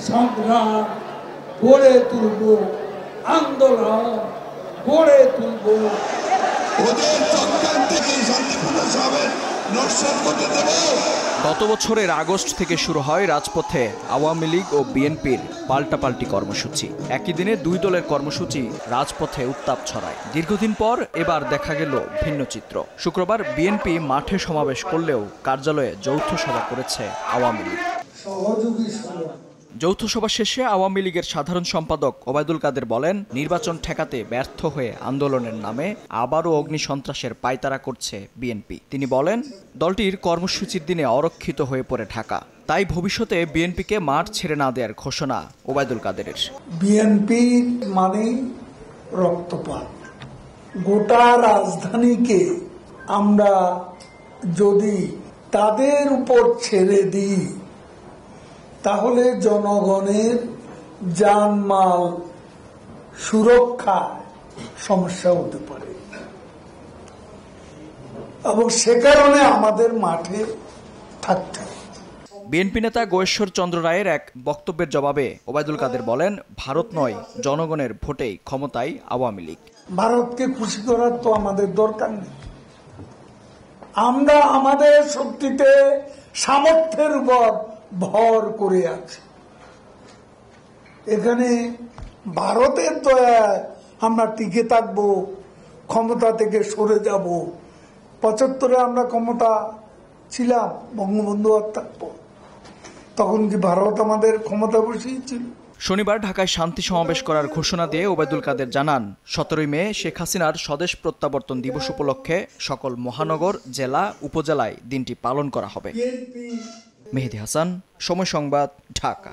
সংগ্রাম গড়ে তুলব, আন্দোলন গড়ে তুলব। ওদের চক্রান্তে শান্তিপূর্ণ সমাবেশ নস্যাৎ করতে দেব। গত বছরের আগস্ট থেকে শুরু হয় রাজপথে আওয়ামী লীগ ও বিএনপির পাল্টাপাল্টি কর্মসূচি। একই দিনে দুই দলের কর্মসূচি রাজপথে উত্তাপ ছড়ায়। দীর্ঘদিন পর এবার দেখা গেল ভিন্ন চিত্র। শুক্রবার বিএনপি মাঠে সমাবেশ করলেও কার্যালয়ে যৌথ সভা করেছে আওয়ামী লীগ। যৌথ সভা শেষে আওয়ামী লীগের সাধারণ সম্পাদক ওবায়দুল কাদের বলেন, নির্বাচন ঠেকাতে ব্যর্থ হয়ে আন্দোলনের নামে আবারও অগ্নিসন্ত্রাসের পায়তারা করছে বিএনপি। তিনি বলেন, দলটির কর্মসূচির দিনে অরক্ষিত হয়ে পড়ে ঢাকা, তাই ভবিষ্যতে বিএনপিকে মাঠ ছেড়ে না দেওয়ার ঘোষণা ওবায়দুল কাদেরের। বিএনপি মানে রক্তপাত। গোটা রাজধানীকে আমরা যদি তাদের উপর ছেড়ে দিই তাহলে জনগণের জানমাল সুরক্ষা সমস্যা হতে পারে এবং সে কারণে আমাদের মাঠে থাকতে হবে। বিএনপি নেতা গয়েশ্বর চন্দ্র রায়ের এক বক্তব্যের জবাবে ওবায়দুল কাদের বলেন, ভারত নয়, জনগণের ভোটেই ক্ষমতায় আওয়ামী লীগ। ভারতকে খুশি করার তো আমাদের দরকার নেই। আমরা আমাদের শক্তিতে সামর্থ্যের উপর ভর করে আছি। এখানে ভারতের দয়ায় আমরা টিকে থাকবো, ক্ষমতা থেকে সরে যাব। ৭৫-এ আমরা ক্ষমতা ছিলাম, বঙ্গবন্ধু থাকবো, তখন কি ভারত আমাদের ক্ষমতা বসিয়েছিল? শনিবার ঢাকায় শান্তি সমাবেশ করার ঘোষণা দিয়ে ওবায়দুল কাদের জানান, ১৭ই মে শেখ হাসিনার স্বদেশ প্রত্যাবর্তন দিবস উপলক্ষে সকল মহানগর, জেলা, উপজেলায় দিনটি পালন করা হবে। মেহেদী হাসান, সময় সংবাদ, ঢাকা।